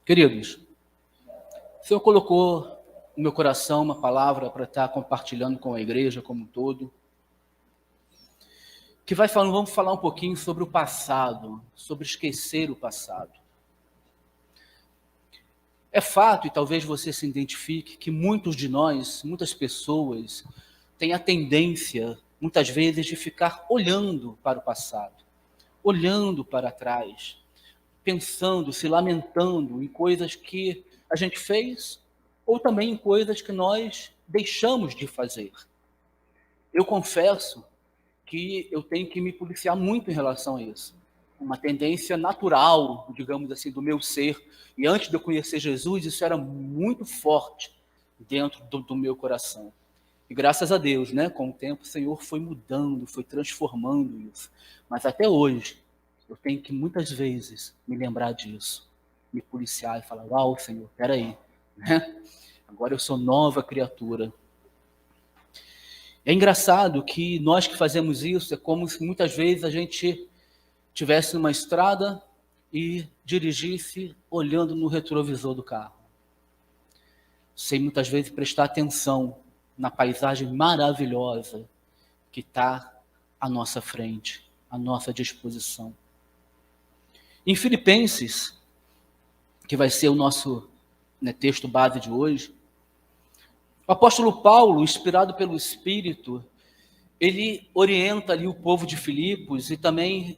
Queridos, o Senhor colocou no meu coração uma palavra para estar compartilhando com a igreja como um todo, que vamos falar um pouquinho sobre o passado, sobre esquecer o passado. É fato, e talvez você se identifique, que muitos de nós, muitas pessoas, têm a tendência, muitas vezes, de ficar olhando para o passado, olhando para trás, pensando, se lamentando em coisas que a gente fez ou também em coisas que nós deixamos de fazer. Eu confesso que eu tenho que me policiar muito em relação a isso. Uma tendência natural, digamos assim, do meu ser. E antes de eu conhecer Jesus, isso era muito forte dentro do meu coração. E graças a Deus, né, com o tempo, o Senhor foi mudando, foi transformando isso. Mas até hoje, eu tenho que muitas vezes me lembrar disso, me policiar e falar: uau, Senhor, peraí, né? Agora eu sou nova criatura. É engraçado que nós que fazemos isso, é como se muitas vezes a gente estivesse numa estrada e dirigisse olhando no retrovisor do carro, sem muitas vezes prestar atenção na paisagem maravilhosa que está à nossa frente, à nossa disposição. Em Filipenses, que vai ser o nosso texto base de hoje, o apóstolo Paulo, inspirado pelo Espírito, ele orienta ali o povo de Filipos e também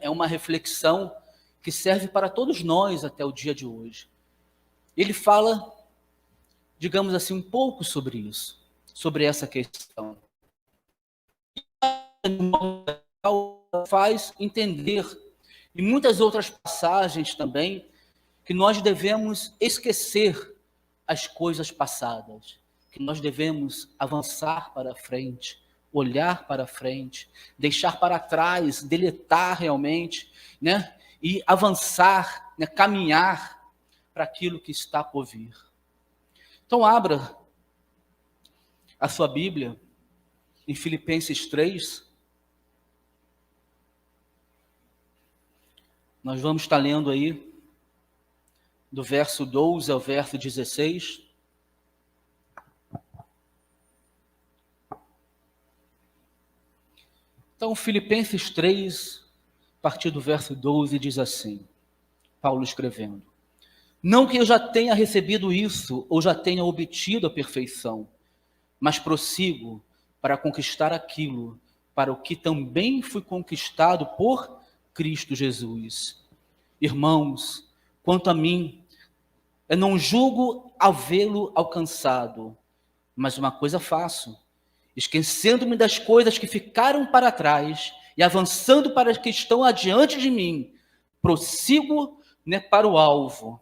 é uma reflexão que serve para todos nós até o dia de hoje. Ele fala, digamos assim, um pouco sobre isso, sobre essa questão. Faz entender, e muitas outras passagens também, que nós devemos esquecer as coisas passadas, que nós devemos avançar para frente, olhar para frente, deixar para trás, deletar realmente, e avançar, caminhar para aquilo que está por vir. Então abra a sua Bíblia em Filipenses 3. Nós vamos estar lendo aí do verso 12 ao verso 16. Então, Filipenses 3, a partir do verso 12, diz assim, Paulo escrevendo: não que eu já tenha recebido isso, ou já tenha obtido a perfeição, mas prossigo para conquistar aquilo, para o que também fui conquistado por Cristo Jesus. Irmãos, quanto a mim, eu não julgo havê-lo alcançado, mas uma coisa faço, esquecendo-me das coisas que ficaram para trás e avançando para as que estão adiante de mim, prossigo para o alvo,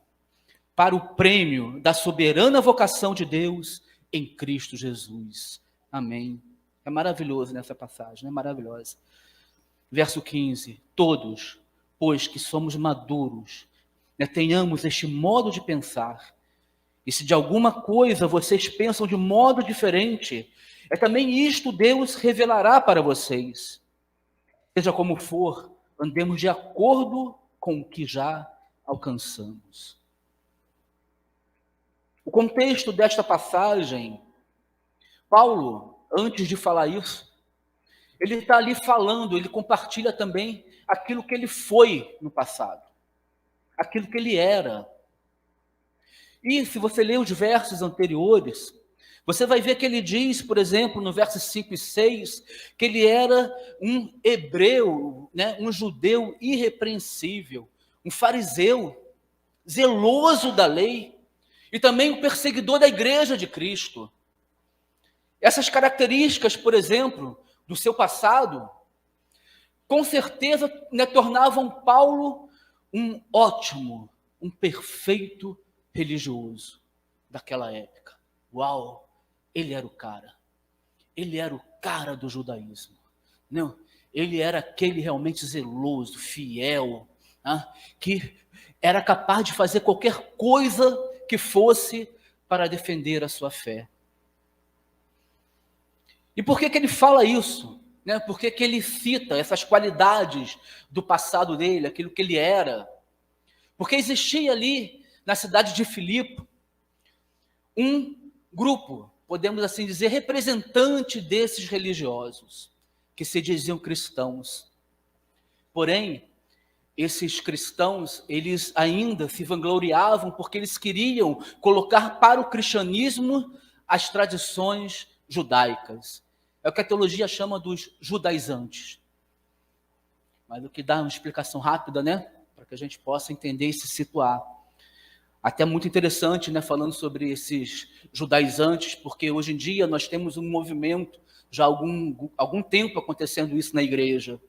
para o prêmio da soberana vocação de Deus em Cristo Jesus. Amém. É maravilhoso nessa passagem, é maravilhosa. Verso 15, todos, pois que somos maduros, tenhamos este modo de pensar. E se de alguma coisa vocês pensam de modo diferente, também isto Deus revelará para vocês. Seja como for, andemos de acordo com o que já alcançamos. O contexto desta passagem, Paulo, antes de falar isso, ele está ali falando, ele compartilha também aquilo que ele foi no passado, aquilo que ele era. E se você ler os versos anteriores, você vai ver que ele diz, por exemplo, no versos 5 e 6, que ele era um hebreu, um judeu irrepreensível, um fariseu, zeloso da lei, e também um perseguidor da igreja de Cristo. Essas características, por exemplo, do seu passado, com certeza tornavam Paulo um ótimo, um perfeito religioso daquela época. Uau! Ele era o cara. Ele era o cara do judaísmo. Não, ele era aquele realmente zeloso, fiel, que era capaz de fazer qualquer coisa que fosse para defender a sua fé. E por que ele fala isso? Por que ele cita essas qualidades do passado dele, aquilo que ele era? Porque existia ali, na cidade de Filipe, um grupo, podemos assim dizer, representante desses religiosos, que se diziam cristãos. Porém, esses cristãos, eles ainda se vangloriavam porque eles queriam colocar para o cristianismo as tradições judaicas. É o que a teologia chama dos judaizantes. Mas o que dá uma explicação rápida, né? Para que a gente possa entender e se situar. Até muito interessante, né? Falando sobre esses judaizantes, porque hoje em dia nós temos um movimento, já há algum tempo acontecendo isso na igreja.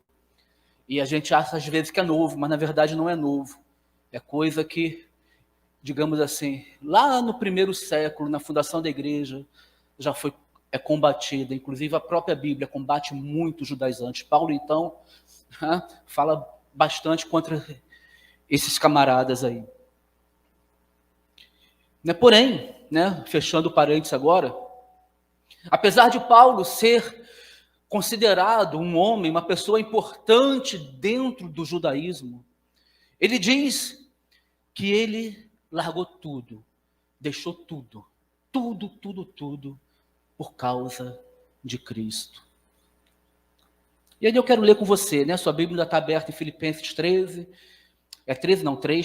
E a gente acha às vezes que é novo, mas na verdade não é novo. É coisa que, digamos assim, lá no primeiro século, na fundação da igreja, já é combatida. Inclusive a própria Bíblia combate muito os judaizantes. Paulo, então, fala bastante contra esses camaradas aí. Porém, fechando parênteses agora, apesar de Paulo ser considerado um homem, uma pessoa importante dentro do judaísmo, ele diz que ele largou tudo, deixou tudo, por causa de Cristo. E aí eu quero ler com você, sua Bíblia está aberta em Filipenses 3,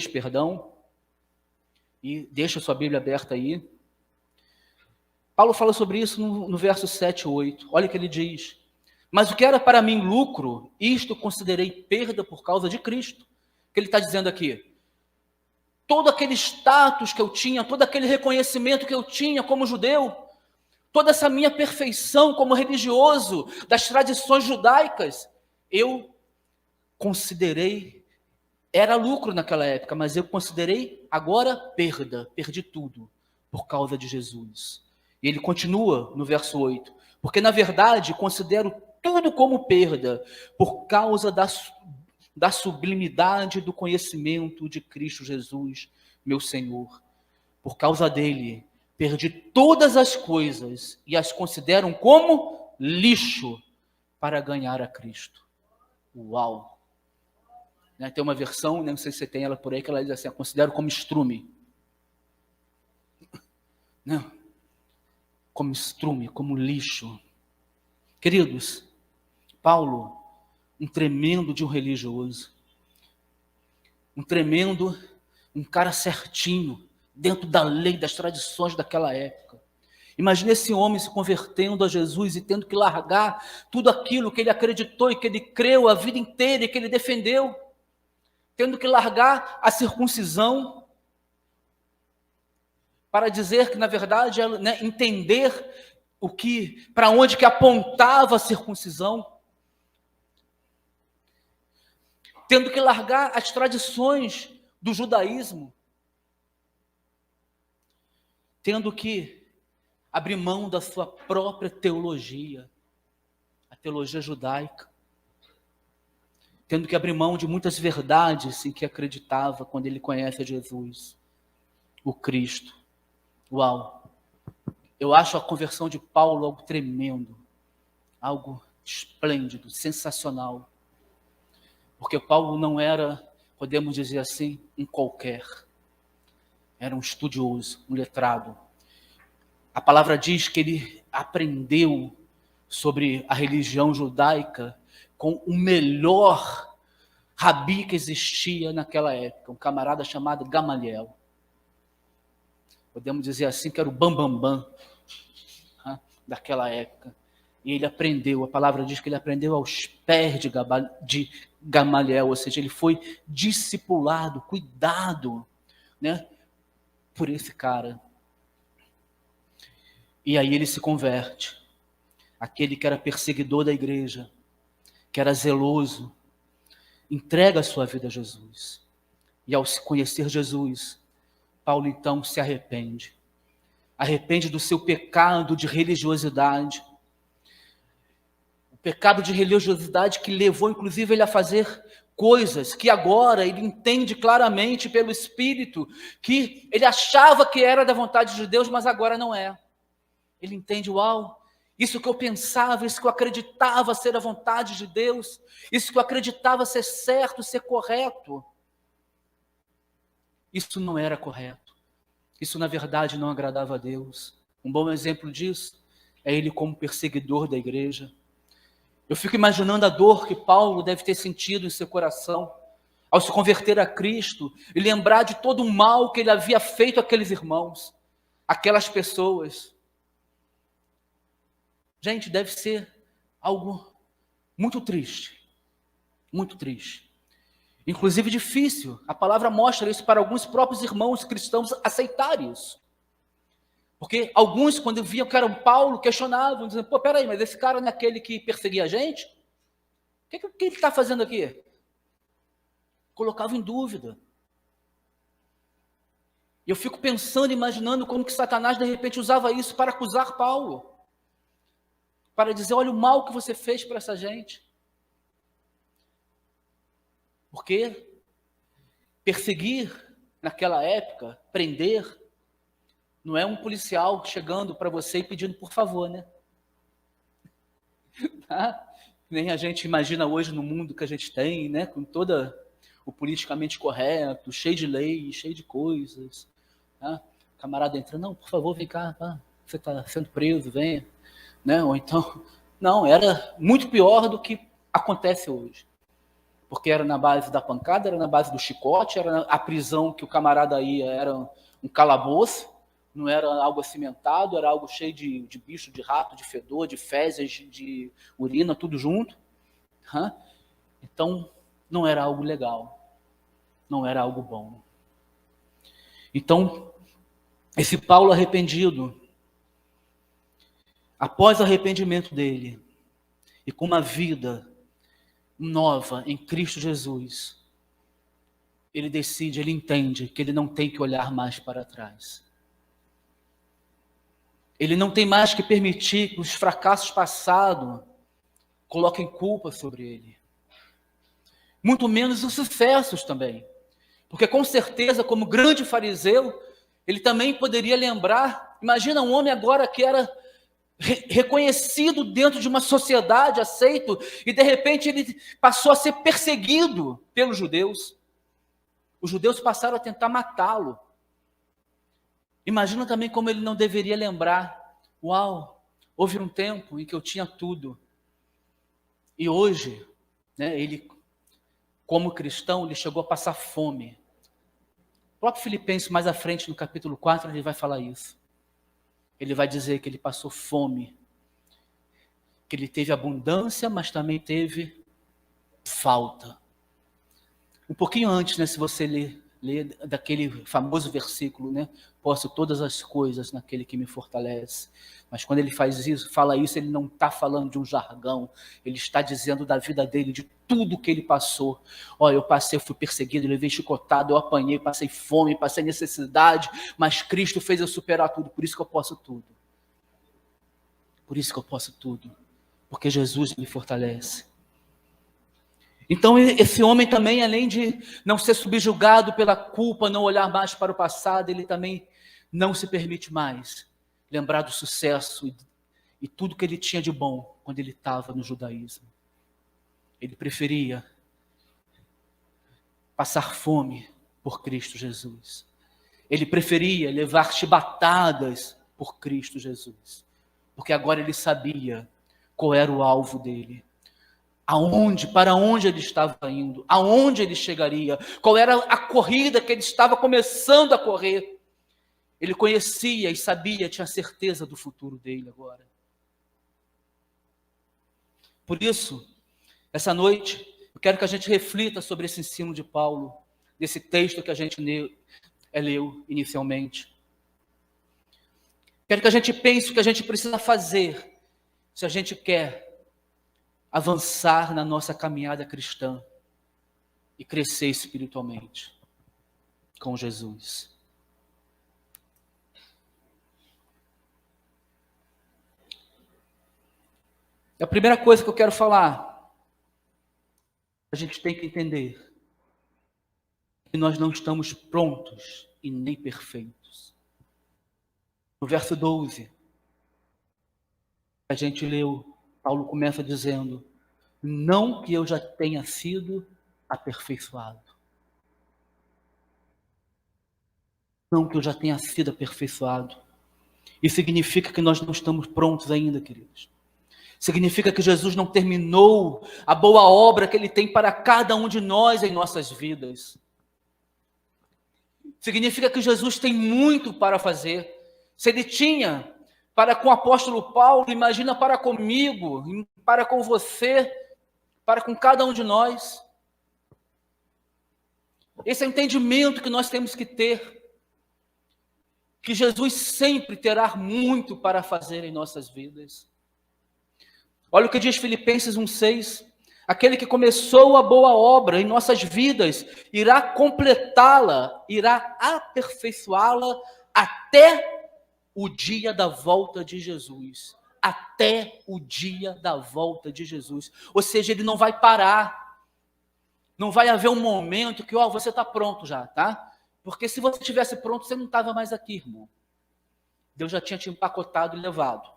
perdão, e deixa sua Bíblia aberta aí. Paulo fala sobre isso no verso 7 e 8, olha o que ele diz: mas o que era para mim lucro, isto considerei perda por causa de Cristo. O que ele está dizendo aqui? Todo aquele status que eu tinha, todo aquele reconhecimento que eu tinha como judeu, toda essa minha perfeição como religioso das tradições judaicas, eu considerei, era lucro naquela época, mas eu considerei agora perda, perdi tudo por causa de Jesus. E ele continua no verso 8, porque na verdade considero tudo como perda, por causa da sublimidade do conhecimento de Cristo Jesus, meu Senhor. Por causa dele, perdi todas as coisas e as considero como lixo para ganhar a Cristo. Uau! Tem uma versão, não sei se você tem ela por aí, que ela diz assim: eu considero como estrume. Como estrume, como lixo. Queridos, Paulo, um tremendo de um religioso, um cara certinho, dentro da lei, das tradições daquela época. Imagina esse homem se convertendo a Jesus e tendo que largar tudo aquilo que ele acreditou e que ele creu a vida inteira e que ele defendeu, tendo que largar a circuncisão para dizer que, na verdade, entender para onde que apontava a circuncisão, tendo que largar as tradições do judaísmo, tendo que abrir mão da sua própria teologia, a teologia judaica, tendo que abrir mão de muitas verdades em que acreditava quando ele conhece a Jesus, o Cristo. Uau! Eu acho a conversão de Paulo algo tremendo, algo esplêndido, sensacional. Porque Paulo não era, podemos dizer assim, um qualquer. Era um estudioso, um letrado. A palavra diz que ele aprendeu sobre a religião judaica com o melhor rabi que existia naquela época, um camarada chamado Gamaliel. Podemos dizer assim que era o bambambam daquela época. E ele aprendeu, a palavra diz que ele aprendeu aos pés de Gamaliel, ou seja, ele foi discipulado, cuidado, por esse cara. E aí ele se converte. Aquele que era perseguidor da igreja, que era zeloso, entrega a sua vida a Jesus. E ao se conhecer Jesus, Paulo então se arrepende. Arrepende do seu pecado de religiosidade. O pecado de religiosidade que levou, inclusive, ele a fazer coisas que agora ele entende claramente pelo Espírito, que ele achava que era da vontade de Deus, mas agora não é. Ele entende, uau, isso que eu pensava, isso que eu acreditava ser a vontade de Deus, isso que eu acreditava ser certo, ser correto, Isso não era correto. Isso, na verdade, não agradava a Deus. Um bom exemplo disso é ele como perseguidor da igreja. Eu fico imaginando a dor que Paulo deve ter sentido em seu coração ao se converter a Cristo e lembrar de todo o mal que ele havia feito àqueles irmãos, aquelas pessoas. Gente, deve ser algo muito triste, muito triste. Inclusive difícil. A palavra mostra isso para alguns próprios irmãos cristãos aceitarem isso. Porque alguns, quando viam que era Paulo, questionavam, dizendo, pô, peraí, mas esse cara não é aquele que perseguia a gente? O que ele está fazendo aqui? Colocava em dúvida. E eu fico pensando, imaginando como que Satanás, de repente, usava isso para acusar Paulo. Para dizer, olha o mal que você fez para essa gente. Porque perseguir, naquela época, prender, não é um policial chegando para você e pedindo por favor, né? Tá? Nem a gente imagina hoje no mundo que a gente tem, né? Com toda o politicamente correto, cheio de leis, cheio de coisas. Tá? Camarada entrando, não, por favor, vem cá, tá? Você está sendo preso, venha. Né? Ou então, não, era muito pior do que acontece hoje. Porque era na base da pancada, era na base do chicote, era a prisão que o camarada ia, era um calabouço, não era algo acimentado, era algo cheio de bicho, de rato, de fedor, de fezes, de urina, tudo junto. Então, não era algo legal, não era algo bom. Então, esse Paulo arrependido, após o arrependimento dele, e com uma vida nova em Cristo Jesus, ele decide, ele entende que ele não tem que olhar mais para trás. Ele não tem mais que permitir que os fracassos passados coloquem culpa sobre ele. Muito menos os sucessos também. Porque com certeza, como grande fariseu, ele também poderia lembrar, imagina um homem agora que era reconhecido dentro de uma sociedade, aceito, e de repente ele passou a ser perseguido pelos judeus. Os judeus passaram a tentar matá-lo. Imagina também como ele não deveria lembrar, uau, houve um tempo em que eu tinha tudo, e hoje, né, ele, como cristão, ele chegou a passar fome. O próprio Filipenses, mais à frente, no capítulo 4, ele vai falar isso. Ele vai dizer que ele passou fome, que ele teve abundância, mas também teve falta. Um pouquinho antes, né, se você ler daquele famoso versículo, né, posso todas as coisas naquele que me fortalece. Mas quando ele faz isso, fala isso, ele não está falando de um jargão, ele está dizendo da vida dele, de tudo que ele passou. Olha, eu passei, eu fui perseguido, eu levei chicotado, eu apanhei, passei fome, passei necessidade, mas Cristo fez eu superar tudo, por isso que eu posso tudo. Por isso que eu posso tudo, porque Jesus me fortalece. Então esse homem também, além de não ser subjugado pela culpa, não olhar mais para o passado, ele também não se permite mais lembrar do sucesso e tudo que ele tinha de bom quando ele estava no judaísmo. Ele preferia passar fome por Cristo Jesus. Ele preferia levar chibatadas por Cristo Jesus. Porque agora ele sabia qual era o alvo dele. Para onde ele estava indo, aonde ele chegaria, qual era a corrida que ele estava começando a correr. Ele conhecia e sabia, tinha certeza do futuro dele agora. Por isso, essa noite, eu quero que a gente reflita sobre esse ensino de Paulo, desse texto que a gente leu inicialmente. Quero que a gente pense o que a gente precisa fazer, se a gente quer avançar na nossa caminhada cristã e crescer espiritualmente com Jesus. A primeira coisa que eu quero falar, a gente tem que entender que nós não estamos prontos e nem perfeitos. No verso 12, a gente leu, Paulo começa dizendo, não que eu já tenha sido aperfeiçoado. Não que eu já tenha sido aperfeiçoado. Isso significa que nós não estamos prontos ainda, queridos. Significa que Jesus não terminou a boa obra que Ele tem para cada um de nós em nossas vidas. Significa que Jesus tem muito para fazer. Se Ele tinha para com o apóstolo Paulo, imagina para comigo, para com você, para com cada um de nós. Esse é o entendimento que nós temos que ter. Que Jesus sempre terá muito para fazer em nossas vidas. Olha o que diz Filipenses 1,6. Aquele que começou a boa obra em nossas vidas, irá completá-la, irá aperfeiçoá-la até o dia da volta de Jesus. Até o dia da volta de Jesus. Ou seja, ele não vai parar. Não vai haver um momento que, você está pronto já, tá? Porque se você estivesse pronto, você não estava mais aqui, irmão. Deus já tinha te empacotado e levado.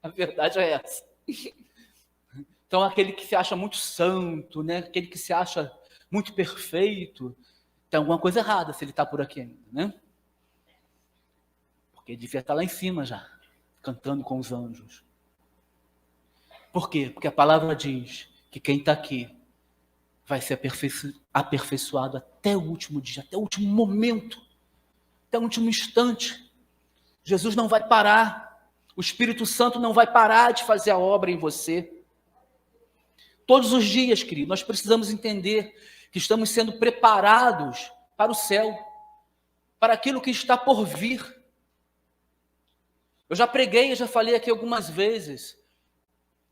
A verdade é essa. Então, aquele que se acha muito santo, né? Aquele que se acha muito perfeito, tem alguma coisa errada se ele está por aqui ainda, né? Porque ele devia estar lá em cima já, cantando com os anjos. Por quê? Porque a palavra diz que quem está aqui vai ser aperfeiçoado até o último dia, até o último momento, até o último instante. Jesus não vai parar. O Espírito Santo não vai parar de fazer a obra em você. Todos os dias, querido, nós precisamos entender que estamos sendo preparados para o céu, para aquilo que está por vir. Eu já preguei, eu já falei aqui algumas vezes,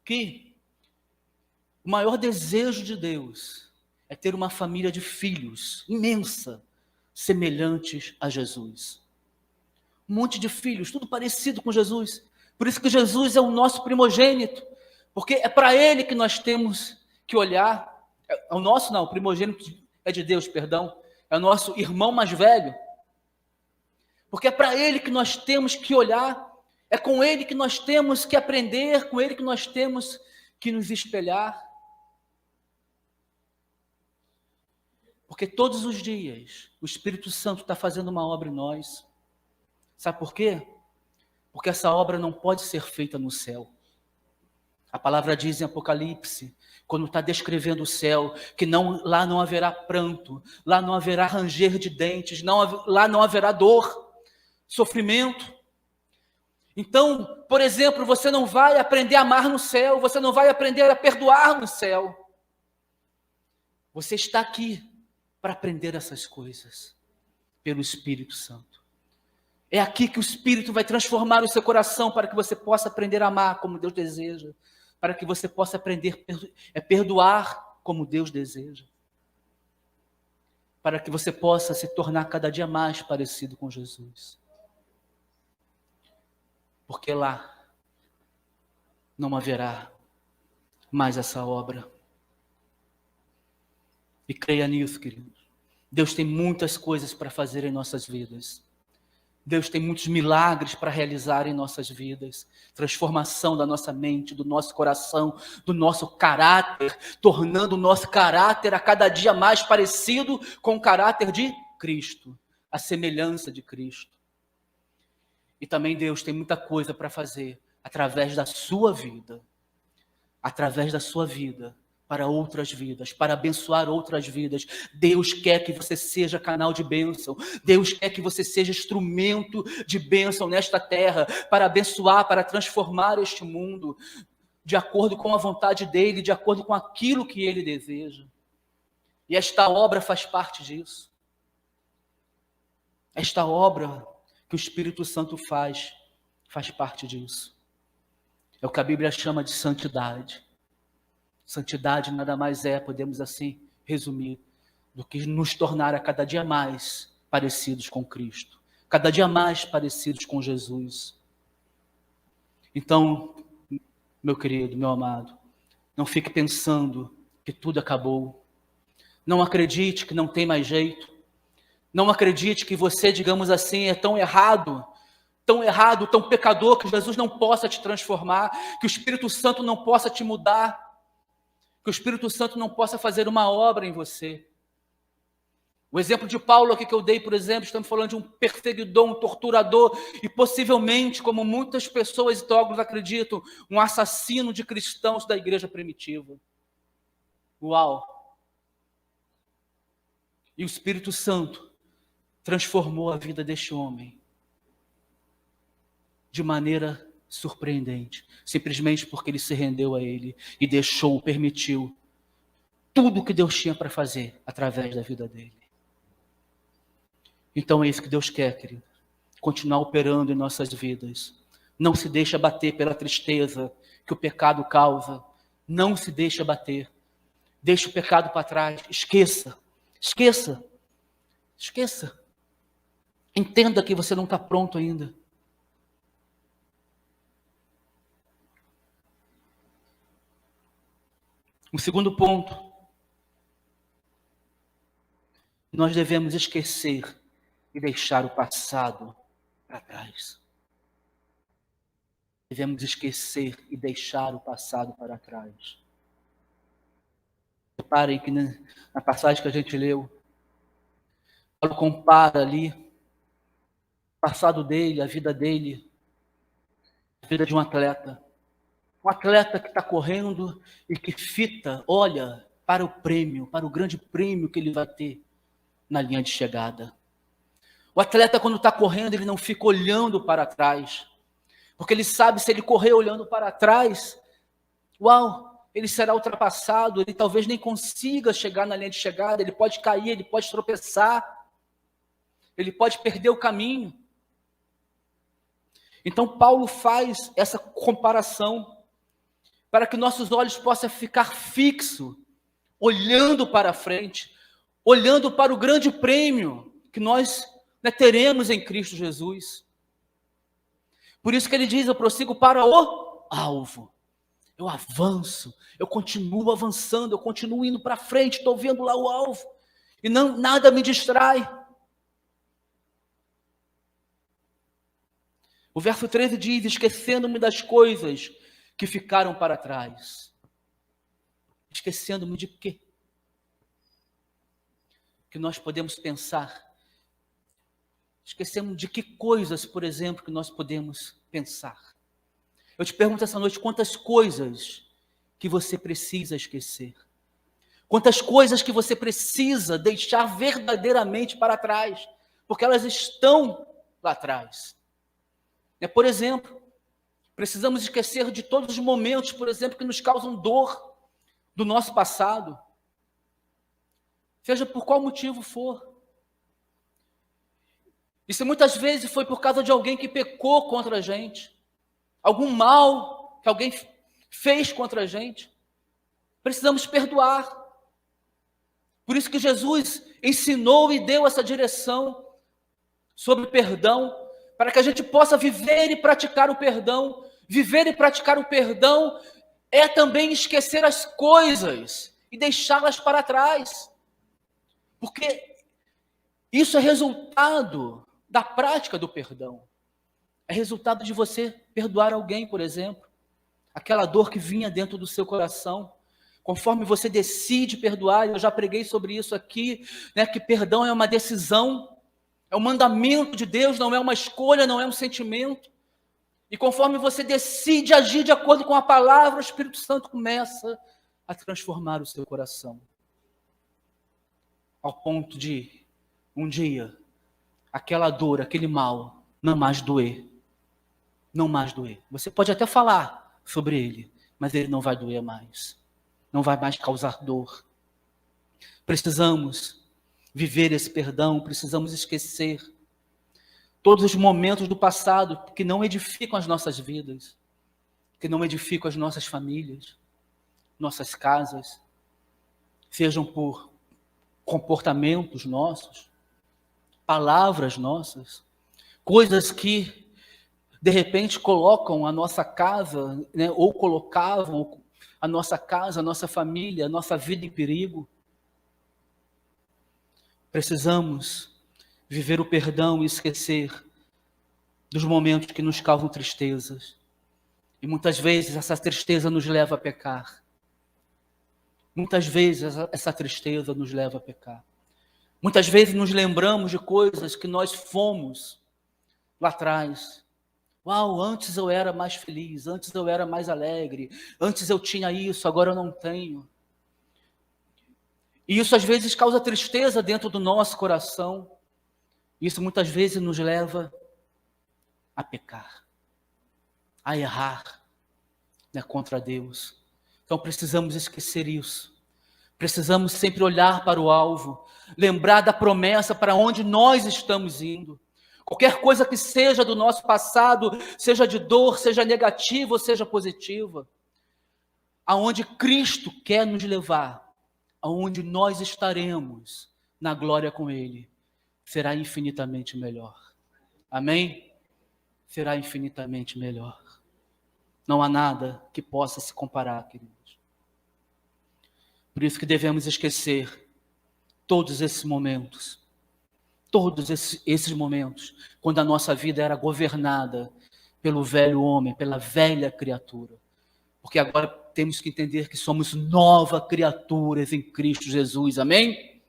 que o maior desejo de Deus é ter uma família de filhos imensa, semelhantes a Jesus. Um monte de filhos, tudo parecido com Jesus. Por isso que Jesus é o nosso primogênito, porque é para Ele que nós temos que olhar. É o nosso não, o primogênito é de Deus, perdão. É o nosso irmão mais velho. Porque é para Ele que nós temos que olhar. É com Ele que nós temos que aprender, com Ele que nós temos que nos espelhar. Porque todos os dias o Espírito Santo está fazendo uma obra em nós. Sabe por quê? Porque essa obra não pode ser feita no céu. A palavra diz em Apocalipse, quando está descrevendo o céu, que lá não haverá pranto, lá não haverá ranger de dentes, lá não haverá dor, sofrimento. Então, por exemplo, você não vai aprender a amar no céu, você não vai aprender a perdoar no céu. Você está aqui para aprender essas coisas, pelo Espírito Santo. É aqui que o Espírito vai transformar o seu coração para que você possa aprender a amar como Deus deseja, para que você possa aprender a perdoar como Deus deseja, para que você possa se tornar cada dia mais parecido com Jesus. Porque lá não haverá mais essa obra. E creia nisso, querido. Deus tem muitas coisas para fazer em nossas vidas. Deus tem muitos milagres para realizar em nossas vidas. Transformação da nossa mente, do nosso coração, do nosso caráter, tornando o nosso caráter a cada dia mais parecido com o caráter de Cristo, a semelhança de Cristo. E também Deus tem muita coisa para fazer através da sua vida, para outras vidas, para abençoar outras vidas. Deus quer que você seja canal de bênção. Deus quer que você seja instrumento de bênção nesta terra, para abençoar, para transformar este mundo, de acordo com a vontade dEle, de acordo com aquilo que Ele deseja. E esta obra faz parte disso. Esta obra que o Espírito Santo faz parte disso. É o que a Bíblia chama de santidade. Santidade nada mais é, podemos assim resumir, do que nos tornar a cada dia mais parecidos com Cristo, cada dia mais parecidos com Jesus. Então, meu querido, meu amado, não fique pensando que tudo acabou. Não acredite que não tem mais jeito. Não acredite que você, digamos assim, é tão errado, tão pecador, que Jesus não possa te transformar, que o Espírito Santo não possa te mudar, que o Espírito Santo não possa fazer uma obra em você. O exemplo de Paulo aqui que eu dei, por exemplo, estamos falando de um perseguidor, um torturador e possivelmente, como muitas pessoas e teólogos acreditam, um assassino de cristãos da igreja primitiva. Uau! E o Espírito Santo transformou a vida deste homem de maneira surpreendente, simplesmente porque ele se rendeu a ele e deixou, permitiu tudo o que Deus tinha para fazer através da vida dele. Então é isso que Deus quer, querido. Continuar operando em nossas vidas. Não se deixe abater pela tristeza que o pecado causa. Não se deixe abater. Deixe o pecado para trás. Esqueça. Esqueça. Esqueça. Entenda que você não está pronto ainda. O segundo ponto. Nós devemos esquecer e deixar o passado para trás. Devemos esquecer e deixar o passado para trás. Reparem que na passagem que a gente leu, Paulo compara ali o passado dele, a vida dele, a vida de um atleta. Um atleta que está correndo e que olha para o prêmio, para o grande prêmio que ele vai ter na linha de chegada. O atleta, quando está correndo, ele não fica olhando para trás. Porque ele sabe, se ele correr olhando para trás, uau, ele será ultrapassado, ele talvez nem consiga chegar na linha de chegada, ele pode cair, ele pode tropeçar, ele pode perder o caminho. Então, Paulo faz essa comparação para que nossos olhos possam ficar fixos, olhando para frente, olhando para o grande prêmio que nós teremos em Cristo Jesus. Por isso que ele diz, eu prossigo para o alvo. Eu avanço, eu continuo avançando, eu continuo indo para frente, estou vendo lá o alvo. E nada me distrai. O verso 13 diz, esquecendo-me das coisas que ficaram para trás. Esquecendo-me de quê? Que nós podemos pensar. Esquecemos de que coisas, por exemplo, que nós podemos pensar. Eu te pergunto essa noite, quantas coisas que você precisa esquecer? Quantas coisas que você precisa deixar verdadeiramente para trás? Porque elas estão lá atrás. Por exemplo, precisamos esquecer de todos os momentos, por exemplo, que nos causam dor do nosso passado. Seja por qual motivo for. E se muitas vezes foi por causa de alguém que pecou contra a gente, algum mal que alguém fez contra a gente, precisamos perdoar. Por isso que Jesus ensinou e deu essa direção sobre perdão, para que a gente possa viver e praticar o perdão. Viver e praticar o perdão é também esquecer as coisas e deixá-las para trás. Porque isso é resultado da prática do perdão. É resultado de você perdoar alguém, por exemplo. Aquela dor que vinha dentro do seu coração. Conforme você decide perdoar, eu já preguei sobre isso aqui, que perdão é uma decisão, é um mandamento de Deus, não é uma escolha, não é um sentimento. E conforme você decide agir de acordo com a palavra, o Espírito Santo começa a transformar o seu coração. Ao ponto de, um dia, aquela dor, aquele mal, não mais doer. Não mais doer. Você pode até falar sobre ele, mas ele não vai doer mais. Não vai mais causar dor. Precisamos viver esse perdão, precisamos esquecer todos os momentos do passado que não edificam as nossas vidas, que não edificam as nossas famílias, nossas casas, sejam por comportamentos nossos, palavras nossas, coisas que de repente colocam a nossa casa, ou colocavam a nossa casa, a nossa família, a nossa vida em perigo. Precisamos viver o perdão e esquecer dos momentos que nos causam tristezas. E muitas vezes essa tristeza nos leva a pecar. Muitas vezes essa tristeza nos leva a pecar. Muitas vezes nos lembramos de coisas que nós fomos lá atrás. Uau, antes eu era mais feliz, antes eu era mais alegre, antes eu tinha isso, agora eu não tenho. E isso às vezes causa tristeza dentro do nosso coração. Isso muitas vezes nos leva a pecar, a errar, né, contra Deus. Então precisamos esquecer isso. Precisamos sempre olhar para o alvo, lembrar da promessa para onde nós estamos indo. Qualquer coisa que seja do nosso passado, seja de dor, seja negativa ou seja positiva, aonde Cristo quer nos levar, aonde nós estaremos na glória com Ele, será infinitamente melhor. Amém? Será infinitamente melhor. Não há nada que possa se comparar, queridos. Por isso que devemos esquecer todos esses momentos, quando a nossa vida era governada pelo velho homem, pela velha criatura. Porque agora temos que entender que somos novas criaturas em Cristo Jesus, amém?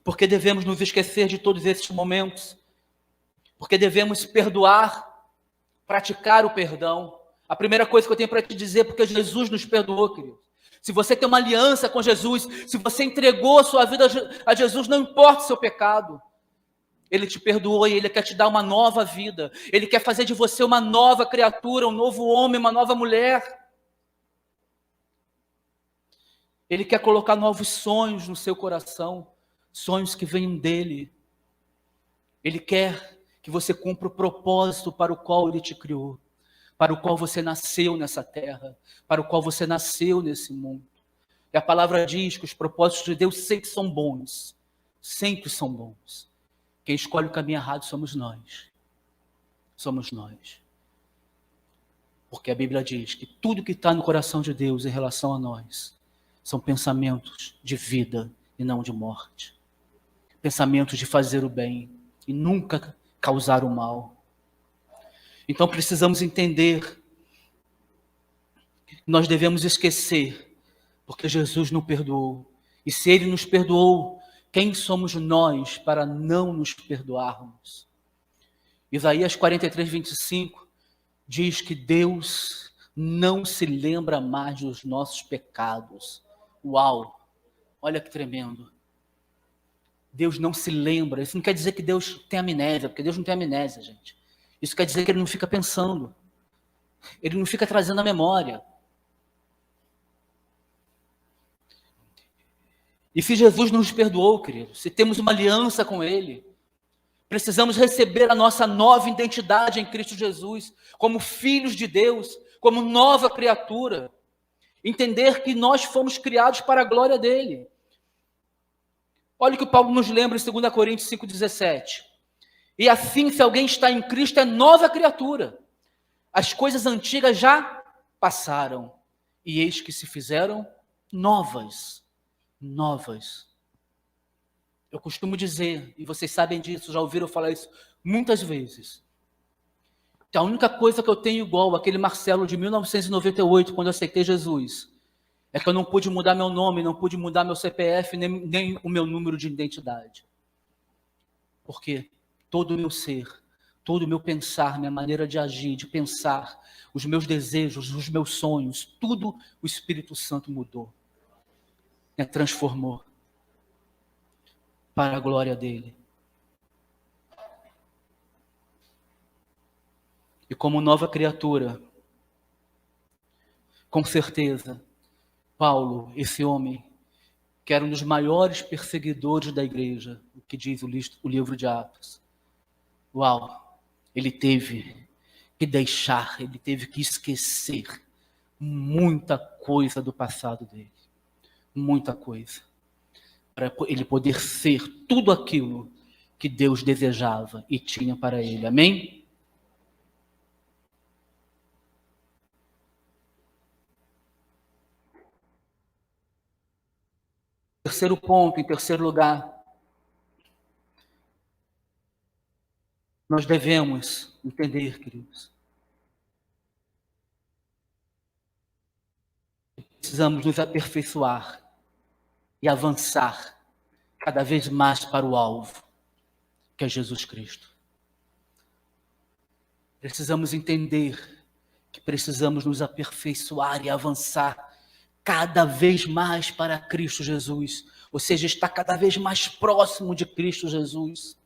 Porque devemos nos esquecer de todos esses momentos, porque devemos perdoar, praticar o perdão. A primeira coisa que eu tenho para te dizer, porque Jesus nos perdoou, querido. Se você tem uma aliança com Jesus, se você entregou a sua vida a Jesus, não importa o seu pecado, Ele te perdoou e Ele quer te dar uma nova vida. Ele quer fazer de você uma nova criatura, um novo homem, uma nova mulher. Ele quer colocar novos sonhos no seu coração, sonhos que venham dEle. Ele quer que você cumpra o propósito para o qual Ele te criou, para o qual você nasceu nessa terra, para o qual você nasceu nesse mundo. E a palavra diz que os propósitos de Deus sempre são bons, sempre são bons. Quem escolhe o caminho errado somos nós. Somos nós. Porque a Bíblia diz que tudo que está no coração de Deus em relação a nós são pensamentos de vida e não de morte. Pensamentos de fazer o bem e nunca causar o mal. Então precisamos entender que nós devemos esquecer, porque Jesus nos perdoou. E se Ele nos perdoou, quem somos nós para não nos perdoarmos? Isaías 43, 25 diz que Deus não se lembra mais dos nossos pecados. Uau! Olha que tremendo. Deus não se lembra. Isso não quer dizer que Deus tem amnésia, porque Deus não tem amnésia, gente. Isso quer dizer que Ele não fica pensando. Ele não fica trazendo a memória. E se Jesus nos perdoou, querido, se temos uma aliança com Ele, precisamos receber a nossa nova identidade em Cristo Jesus, como filhos de Deus, como nova criatura. Entender que nós fomos criados para a glória dEle. Olha o que o Paulo nos lembra em 2 Coríntios 5,17. E assim, se alguém está em Cristo, é nova criatura. As coisas antigas já passaram, e eis que se fizeram novas. Novas. Eu costumo dizer, e vocês sabem disso, já ouviram falar isso muitas vezes, que a única coisa que eu tenho igual àquele Marcelo de 1998, quando eu aceitei Jesus, é que eu não pude mudar meu nome, não pude mudar meu CPF, nem o meu número de identidade. Porque todo o meu ser, todo o meu pensar, minha maneira de agir, de pensar, os meus desejos, os meus sonhos, tudo o Espírito Santo mudou, transformou para a glória dele. E como nova criatura, com certeza, Paulo, esse homem, que era um dos maiores perseguidores da igreja, o que diz o livro de Atos. Uau! Ele teve que deixar, ele teve que esquecer muita coisa do passado dele. Muita coisa. Para ele poder ser tudo aquilo que Deus desejava e tinha para ele. Amém? Terceiro ponto, em terceiro lugar, nós devemos entender, queridos, precisamos nos aperfeiçoar e avançar cada vez mais para o alvo, que é Jesus Cristo. Precisamos entender que precisamos nos aperfeiçoar e avançar cada vez mais para Cristo Jesus, ou seja, estar cada vez mais próximo de Cristo Jesus.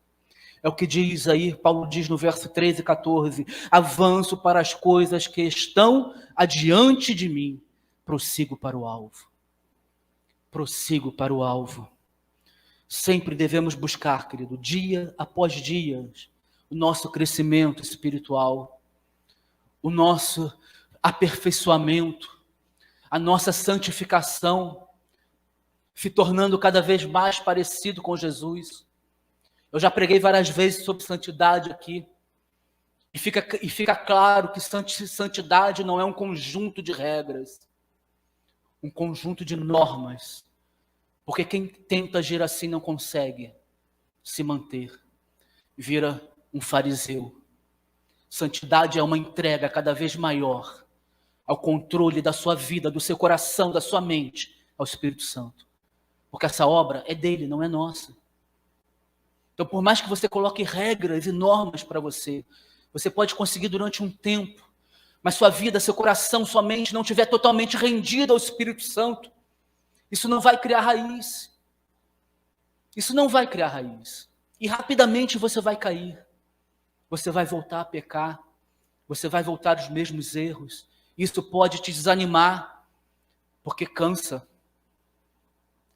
É o que diz aí, Paulo diz no verso 13 e 14, avanço para as coisas que estão adiante de mim, prossigo para o alvo. Prossigo para o alvo. Sempre devemos buscar, querido, dia após dia, o nosso crescimento espiritual, o nosso aperfeiçoamento, a nossa santificação, se tornando cada vez mais parecido com Jesus. Eu já preguei várias vezes sobre santidade aqui, e fica claro que santidade não é um conjunto de regras, um conjunto de normas, porque quem tenta agir assim não consegue se manter, vira um fariseu. Santidade é uma entrega cada vez maior ao controle da sua vida, do seu coração, da sua mente, ao Espírito Santo. Porque essa obra é dele, não é nossa. Então, por mais que você coloque regras e normas para você, você pode conseguir durante um tempo, mas sua vida, seu coração, sua mente não estiver totalmente rendida ao Espírito Santo, isso não vai criar raiz. Isso não vai criar raiz. E rapidamente você vai cair. Você vai voltar a pecar. Você vai voltar aos mesmos erros. Isso pode te desanimar, porque cansa.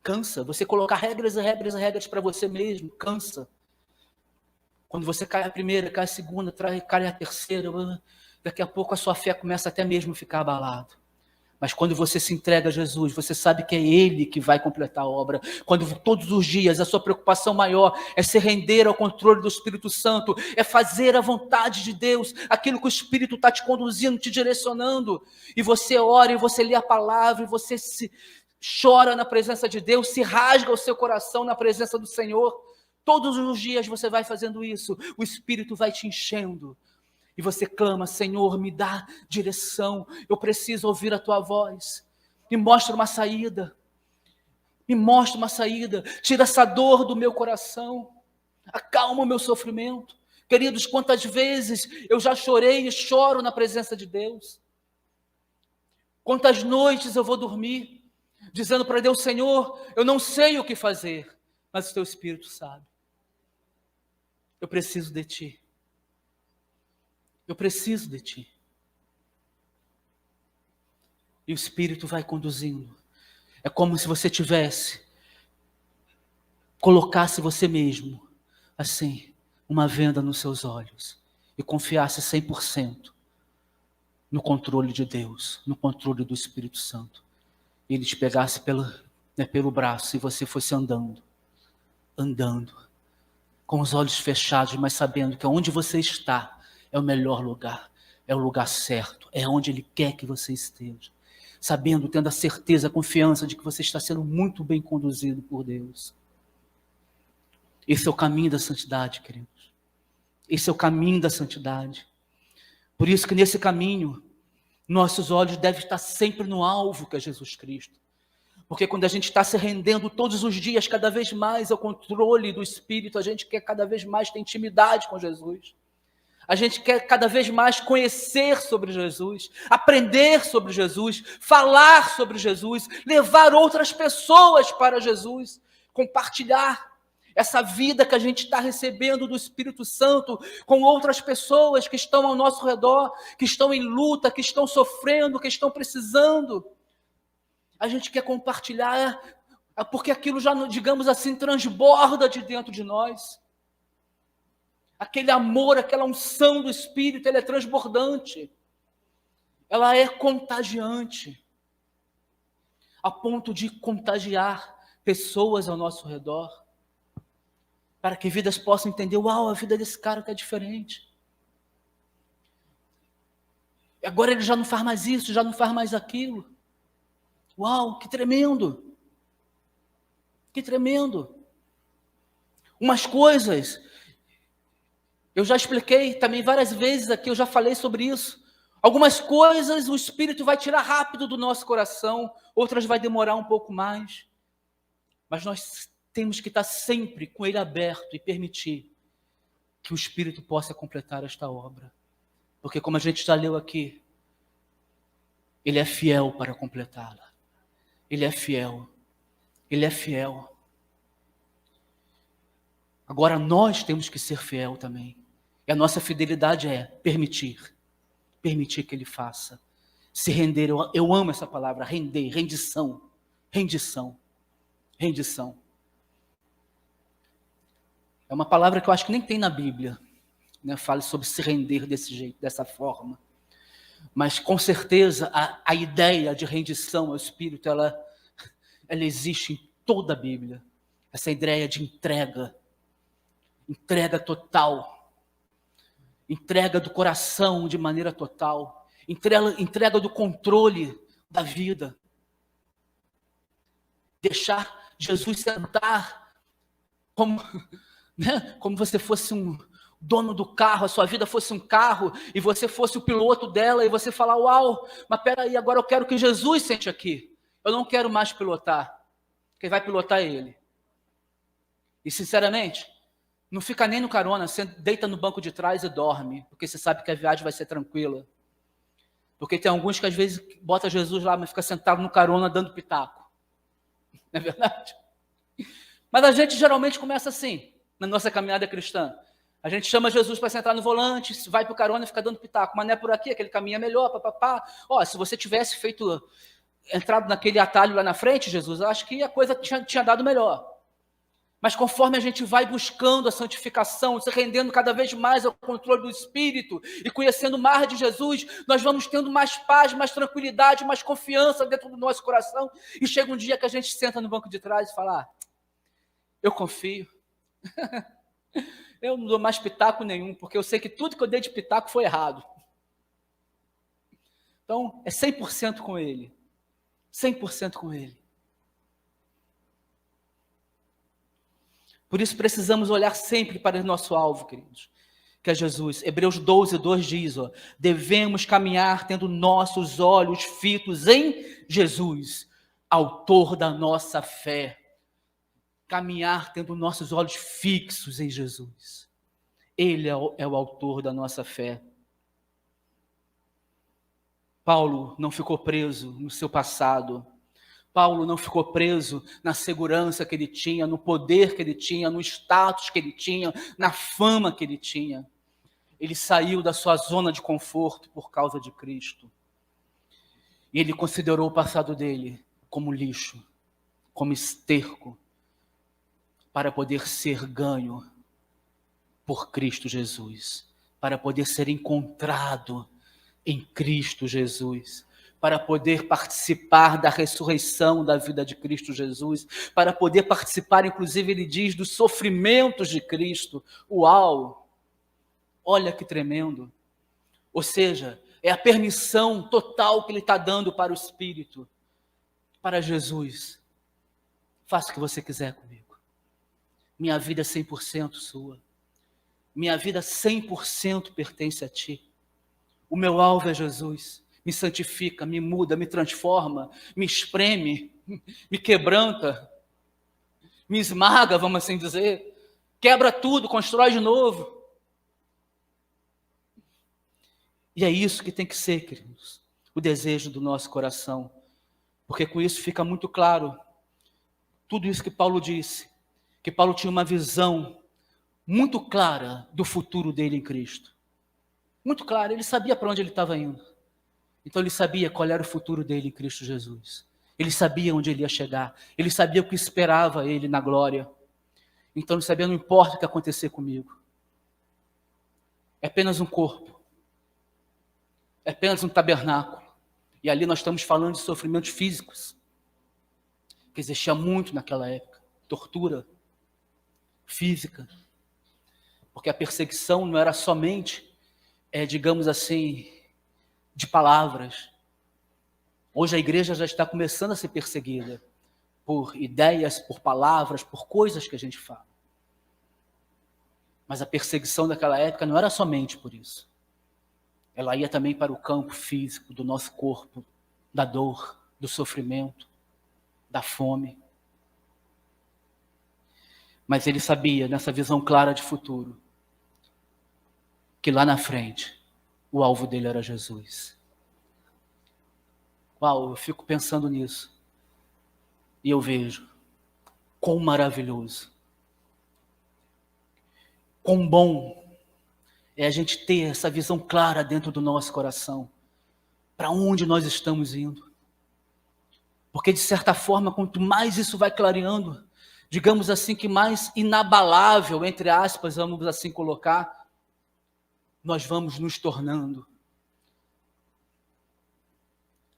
Cansa. Você colocar regras e regras e regras para você mesmo, cansa. Quando você cai a primeira, cai a segunda, cai a terceira, daqui a pouco a sua fé começa até mesmo a ficar abalada. Mas quando você se entrega a Jesus, você sabe que é Ele que vai completar a obra. Quando todos os dias a sua preocupação maior é se render ao controle do Espírito Santo, é fazer a vontade de Deus, aquilo que o Espírito está te conduzindo, te direcionando, e você ora, e você lê a palavra, e você chora na presença de Deus, se rasga o seu coração na presença do Senhor. Todos os dias você vai fazendo isso, o Espírito vai te enchendo. E você clama, Senhor, me dá direção, eu preciso ouvir a tua voz. Me mostra uma saída. Me mostra uma saída. Tira essa dor do meu coração. Acalma o meu sofrimento. Queridos, quantas vezes eu já chorei e choro na presença de Deus. Quantas noites eu vou dormir dizendo para Deus, Senhor, eu não sei o que fazer, mas o teu Espírito sabe. Eu preciso de ti. Eu preciso de ti. E o Espírito vai conduzindo. É como se você colocasse você mesmo, assim, uma venda nos seus olhos e confiasse 100% no controle de Deus, no controle do Espírito Santo. E Ele te pegasse pelo braço e você fosse andando, com os olhos fechados, mas sabendo que onde você está, é o melhor lugar, é o lugar certo, é onde Ele quer que você esteja. Sabendo, tendo a certeza, a confiança de que você está sendo muito bem conduzido por Deus. Esse é o caminho da santidade, queridos. Esse é o caminho da santidade. Por isso que nesse caminho, nossos olhos devem estar sempre no alvo, que é Jesus Cristo. Porque quando a gente está se rendendo todos os dias, cada vez mais ao controle do Espírito, a gente quer cada vez mais ter intimidade com Jesus. A gente quer cada vez mais conhecer sobre Jesus, aprender sobre Jesus, falar sobre Jesus, levar outras pessoas para Jesus, compartilhar essa vida que a gente está recebendo do Espírito Santo com outras pessoas que estão ao nosso redor, que estão em luta, que estão sofrendo, que estão precisando. A gente quer compartilhar, porque aquilo já, digamos assim, transborda de dentro de nós. Aquele amor, aquela unção do Espírito, ela é transbordante. Ela é contagiante. A ponto de contagiar pessoas ao nosso redor. Para que vidas possam entender, uau, a vida desse cara que é diferente. Agora ele já não faz mais isso, já não faz mais aquilo. Uau, que tremendo. Que tremendo. Umas coisas... Eu já expliquei também várias vezes aqui, eu já falei sobre isso. Algumas coisas o Espírito vai tirar rápido do nosso coração, outras vai demorar um pouco mais. Mas nós temos que estar sempre com ele aberto e permitir que o Espírito possa completar esta obra. Porque como a gente já leu aqui, ele é fiel para completá-la. Ele é fiel. Ele é fiel. Agora nós temos que ser fiel também. E a nossa fidelidade é permitir que ele faça. Se render, eu amo essa palavra, render, rendição. É uma palavra que eu acho que nem tem na Bíblia, né? Fala sobre se render desse jeito, dessa forma. Mas com certeza a ideia de rendição ao Espírito, ela existe em toda a Bíblia. Essa ideia de entrega total, entrega do coração de maneira total, entrega do controle da vida. Deixar Jesus sentar como, né, como você fosse um dono do carro, a sua vida fosse um carro, e você fosse o piloto dela, e você falar, uau, mas peraí, agora eu quero que Jesus sente aqui. Eu não quero mais pilotar. Quem vai pilotar é ele. E sinceramente, não fica nem no carona, você deita no banco de trás e dorme, porque você sabe que a viagem vai ser tranquila. Porque tem alguns que às vezes bota Jesus lá, mas fica sentado no carona dando pitaco. Não é verdade? Mas a gente geralmente começa assim, na nossa caminhada cristã. A gente chama Jesus para sentar no volante, vai para o carona e fica dando pitaco. Mas não é por aqui, aquele caminho é melhor, papapá. Ó, se você tivesse entrado naquele atalho lá na frente, Jesus, eu acho que a coisa tinha dado melhor. Mas conforme a gente vai buscando a santificação, se rendendo cada vez mais ao controle do Espírito e conhecendo mais de Jesus, nós vamos tendo mais paz, mais tranquilidade, mais confiança dentro do nosso coração. E chega um dia que a gente senta no banco de trás e fala, eu confio. Eu não dou mais pitaco nenhum, porque eu sei que tudo que eu dei de pitaco foi errado. Então, é 100% com ele. 100% com ele. Por isso precisamos olhar sempre para o nosso alvo, queridos, que é Jesus. Hebreus 12, 2 diz, devemos caminhar tendo nossos olhos fitos em Jesus, autor da nossa fé. Caminhar tendo nossos olhos fixos em Jesus. Ele é o autor da nossa fé. Paulo não ficou preso no seu passado. Paulo não ficou preso na segurança que ele tinha, no poder que ele tinha, no status que ele tinha, na fama que ele tinha. Ele saiu da sua zona de conforto por causa de Cristo. E ele considerou o passado dele como lixo, como esterco, para poder ser ganho por Cristo Jesus, para poder ser encontrado em Cristo Jesus, para poder participar da ressurreição da vida de Cristo Jesus, para poder participar, inclusive, ele diz, dos sofrimentos de Cristo. Uau! Olha que tremendo! Ou seja, é a permissão total que ele está dando para o Espírito, para Jesus. Faça o que você quiser comigo. Minha vida é 100% sua. Minha vida 100% pertence a ti. O meu alvo é Jesus. Me santifica, me muda, me transforma, me espreme, me quebranta, me esmaga, vamos assim dizer. Quebra tudo, constrói de novo. E é isso que tem que ser, queridos, o desejo do nosso coração. Porque com isso fica muito claro tudo isso que Paulo disse. Que Paulo tinha uma visão muito clara do futuro dele em Cristo. Muito clara, ele sabia para onde ele estava indo. Então ele sabia qual era o futuro dele em Cristo Jesus. Ele sabia onde ele ia chegar. Ele sabia o que esperava ele na glória. Então ele sabia, não importa o que acontecer comigo. É apenas um corpo. É apenas um tabernáculo. E ali nós estamos falando de sofrimentos físicos. Que existia muito naquela época. Tortura física. Porque a perseguição não era somente, digamos assim, de palavras. Hoje a igreja já está começando a ser perseguida por ideias, por palavras, por coisas que a gente fala. Mas a perseguição daquela época não era somente por isso. ela ia também para o campo físico do nosso corpo, da dor, do sofrimento, da fome. Mas ele sabia, nessa visão clara de futuro, que lá na frente, o alvo dele era Jesus. Uau, eu fico pensando nisso. E eu vejo quão maravilhoso, quão bom é a gente ter essa visão clara dentro do nosso coração. Para onde nós estamos indo. Porque, de certa forma, quanto mais isso vai clareando, digamos assim, que mais inabalável, entre aspas, vamos assim colocar, nós vamos nos tornando.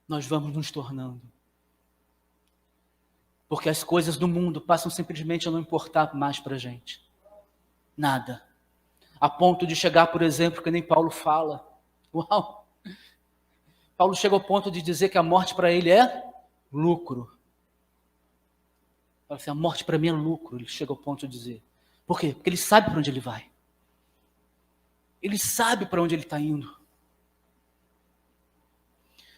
Nós vamos nos tornando. Porque as coisas do mundo passam simplesmente a não importar mais para a gente. Nada. A ponto de chegar, por exemplo, que nem Paulo fala. Uau! Paulo chega ao ponto de dizer que a morte para ele é lucro. Fala assim, a morte para mim é lucro, ele chega ao ponto de dizer. Por quê? Porque ele sabe para onde ele vai. Ele sabe para onde ele está indo.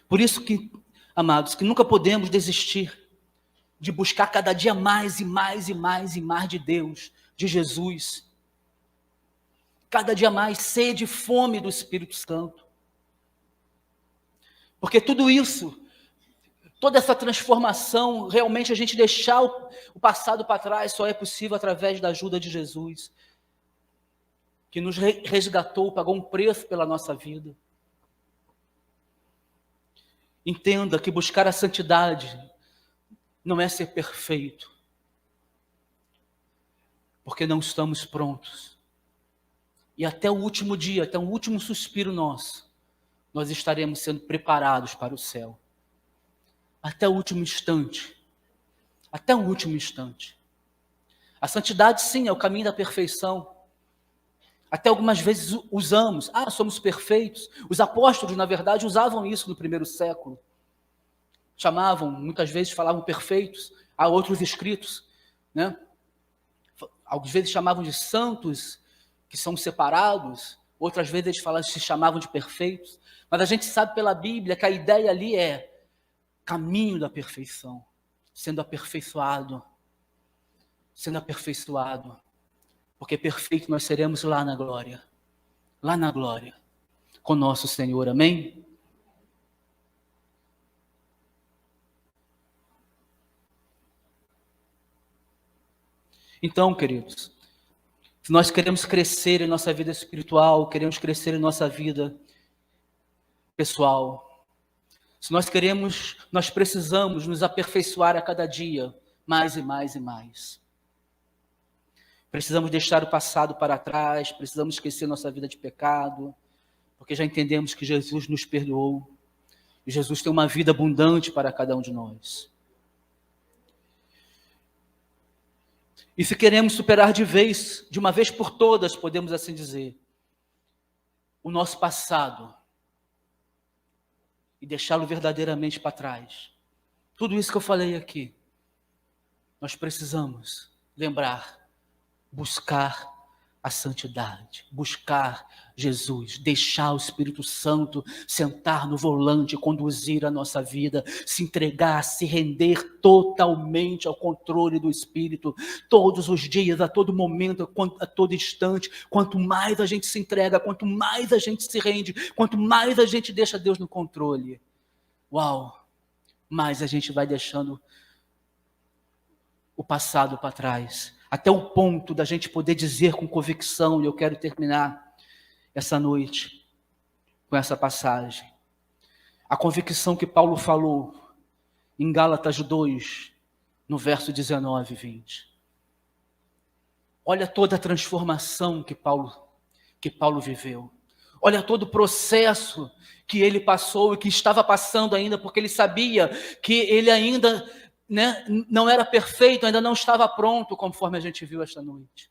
Por isso que, amados, que nunca podemos desistir de buscar cada dia mais e mais e mais e mais de Deus, de Jesus. Cada dia mais sede e fome do Espírito Santo. Porque tudo isso, toda essa transformação, realmente a gente deixar o passado para trás só é possível através da ajuda de Jesus, que nos resgatou, pagou um preço pela nossa vida. Entenda que buscar a santidade não é ser perfeito, porque não estamos prontos. E até o último dia, até o último suspiro nosso, nós estaremos sendo preparados para o céu. Até o último instante. Até o último instante. A santidade, sim, é o caminho da perfeição. Até algumas vezes usamos, somos perfeitos. Os apóstolos, na verdade, usavam isso no primeiro século. Chamavam, muitas vezes falavam perfeitos. Há outros escritos, né? Algumas vezes chamavam de santos, que são separados. Outras vezes eles se chamavam de perfeitos. Mas a gente sabe pela Bíblia que a ideia ali é caminho da perfeição, sendo aperfeiçoado, porque perfeito nós seremos lá na glória, com nosso Senhor, amém? Então, queridos, se nós queremos crescer em nossa vida espiritual, queremos crescer em nossa vida pessoal, se nós queremos, nós precisamos nos aperfeiçoar a cada dia, mais e mais e mais. Precisamos deixar o passado para trás, precisamos esquecer nossa vida de pecado, porque já entendemos que Jesus nos perdoou, e Jesus tem uma vida abundante para cada um de nós. E se queremos superar de uma vez por todas, podemos assim dizer, o nosso passado, e deixá-lo verdadeiramente para trás. Tudo isso que eu falei aqui, nós precisamos lembrar, buscar a santidade, buscar Jesus, deixar o Espírito Santo sentar no volante, conduzir a nossa vida, se entregar, se render totalmente ao controle do Espírito, todos os dias, a todo momento, a todo instante. Quanto mais a gente se entrega, quanto mais a gente se rende, quanto mais a gente deixa Deus no controle, mais a gente vai deixando o passado para trás, até o ponto da gente poder dizer com convicção, e eu quero terminar essa noite com essa passagem. A convicção que Paulo falou em Gálatas 2, no verso 19 e 20. Olha toda a transformação que Paulo viveu. Olha todo o processo que ele passou e que estava passando ainda, porque ele sabia que ele ainda não era perfeito, ainda não estava pronto, conforme a gente viu esta noite.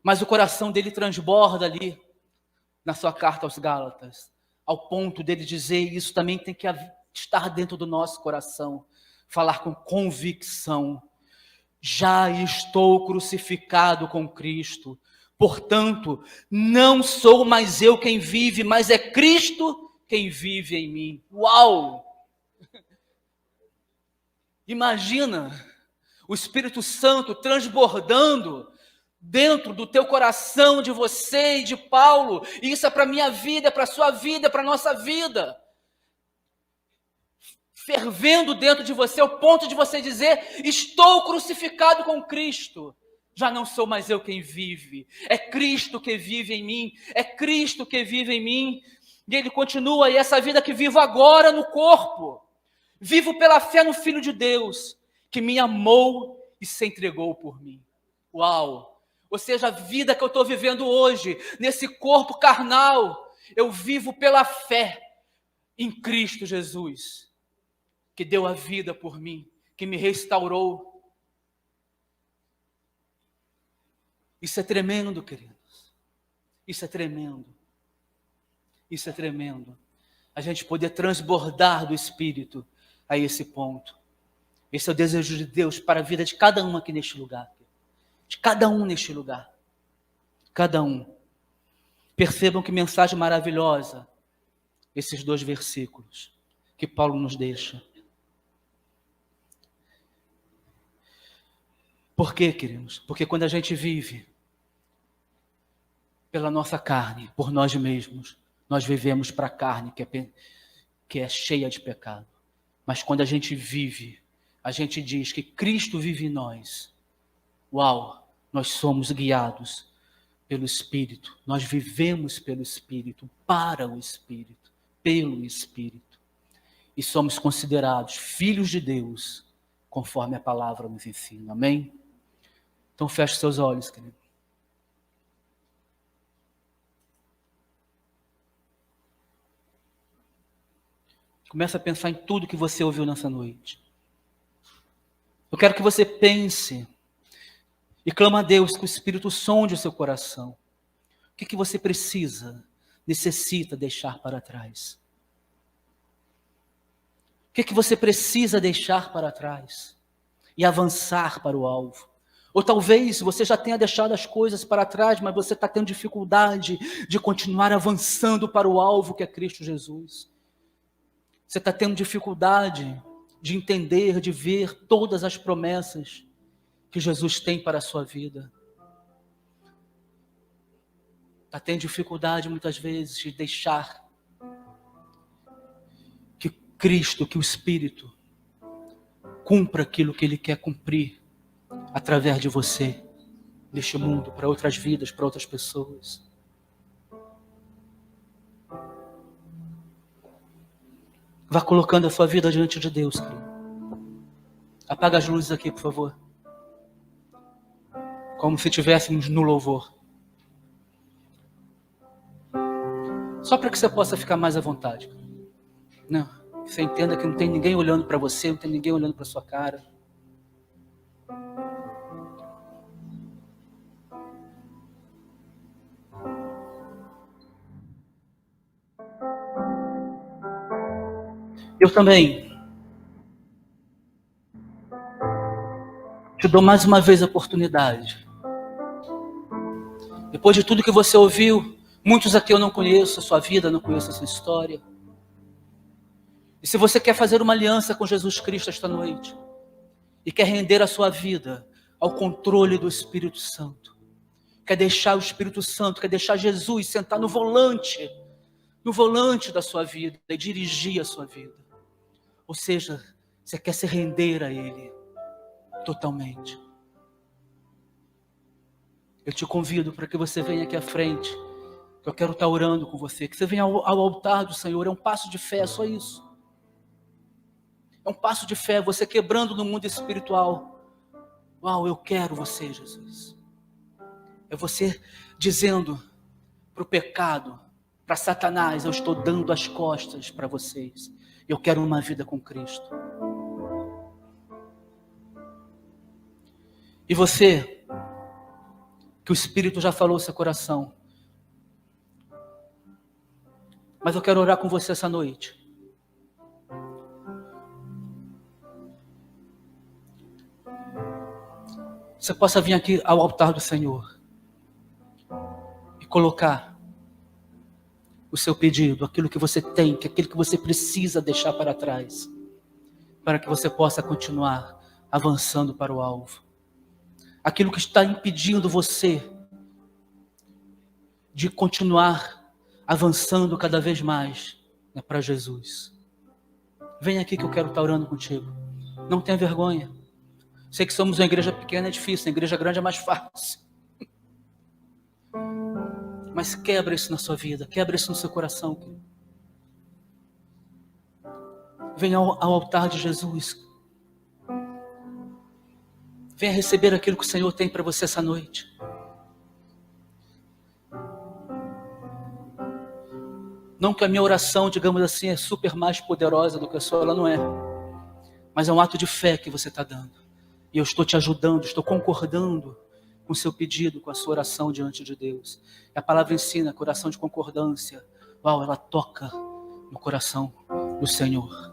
Mas o coração dele transborda ali, na sua carta aos Gálatas, ao ponto dele dizer, isso também tem que estar dentro do nosso coração, falar com convicção, já estou crucificado com Cristo, Portanto, não sou mais eu quem vive, mas é Cristo quem vive em mim. Uau! Imagina o Espírito Santo transbordando dentro do teu coração, de você e de Paulo. E isso é para a minha vida, é para a sua vida, é para a nossa vida. Fervendo dentro de você, ao ponto de você dizer: estou crucificado com Cristo. Já não sou mais eu quem vive, é Cristo que vive em mim, é Cristo que vive em mim. E ele continua: e essa vida que vivo agora no corpo, vivo pela fé no Filho de Deus, que me amou e se entregou por mim. Uau! Ou seja, a vida que eu estou vivendo hoje, nesse corpo carnal, eu vivo pela fé em Cristo Jesus, que deu a vida por mim, que me restaurou. Isso é tremendo, queridos. Isso é tremendo. Isso é tremendo. A gente poder transbordar do Espírito a esse ponto. Esse é o desejo de Deus para a vida de cada um aqui neste lugar. De cada um neste lugar. Cada um. Percebam que mensagem maravilhosa esses 2 versículos que Paulo nos deixa. Por quê, queridos? Porque quando a gente vive pela nossa carne, por nós mesmos, nós vivemos para a carne que é cheia de pecado. Mas quando a gente vive, a gente diz que Cristo vive em nós. Uau! Nós somos guiados pelo Espírito. Nós vivemos pelo Espírito, para o Espírito, pelo Espírito. E somos considerados filhos de Deus, conforme a palavra nos ensina. Amém? Então feche seus olhos, querido. Começa a pensar em tudo que você ouviu nessa noite. Eu quero que você pense e clama a Deus que o Espírito sonde o seu coração. O que você necessita deixar para trás? O que você precisa deixar para trás e avançar para o alvo? Ou talvez você já tenha deixado as coisas para trás, mas você está tendo dificuldade de continuar avançando para o alvo que é Cristo Jesus. Você está tendo dificuldade de entender, de ver todas as promessas que Jesus tem para a sua vida. Está tendo dificuldade muitas vezes de deixar que Cristo, que o Espírito, cumpra aquilo que Ele quer cumprir através de você, neste mundo, para outras vidas, para outras pessoas. Vá colocando a sua vida diante de Deus, querido. Apaga as luzes aqui, por favor. Como se estivéssemos no louvor. Só para que você possa ficar mais à vontade. Não, você entenda que não tem ninguém olhando para você, não tem ninguém olhando para sua cara. Eu também te dou mais uma vez a oportunidade. Depois de tudo que você ouviu, muitos aqui eu não conheço a sua vida, não conheço a sua história. E se você quer fazer uma aliança com Jesus Cristo esta noite, e quer render a sua vida ao controle do Espírito Santo, quer deixar o Espírito Santo, quer deixar Jesus sentar no volante da sua vida e dirigir a sua vida. Ou seja, você quer se render a Ele totalmente. Eu te convido para que você venha aqui à frente, que eu quero estar orando com você, que você venha ao altar do Senhor. É um passo de fé, é só isso. É um passo de fé, você quebrando no mundo espiritual. Uau, eu quero você, Jesus. É você dizendo para o pecado, para Satanás: eu estou dando as costas para vocês. Eu quero uma vida com Cristo. E você, que o Espírito já falou no seu coração, mas eu quero orar com você essa noite. Você possa vir aqui ao altar do Senhor colocar o seu pedido, aquilo que você tem, aquilo que você precisa deixar para trás, para que você possa continuar avançando para o alvo. Aquilo que está impedindo você de continuar avançando cada vez mais é para Jesus. Vem aqui que eu quero estar orando contigo. Não tenha vergonha. Sei que somos uma igreja pequena, é difícil, a igreja grande é mais fácil. Mas quebra isso na sua vida, quebra isso no seu coração, querido. Venha ao altar de Jesus. Venha receber aquilo que o Senhor tem para você essa noite. Não que a minha oração, digamos assim, é super mais poderosa do que a sua, ela não é. Mas é um ato de fé que você está dando. E eu estou te ajudando, estou concordando com o seu pedido, com a sua oração diante de Deus. E a palavra ensina que oração de concordância, ela toca no coração do Senhor.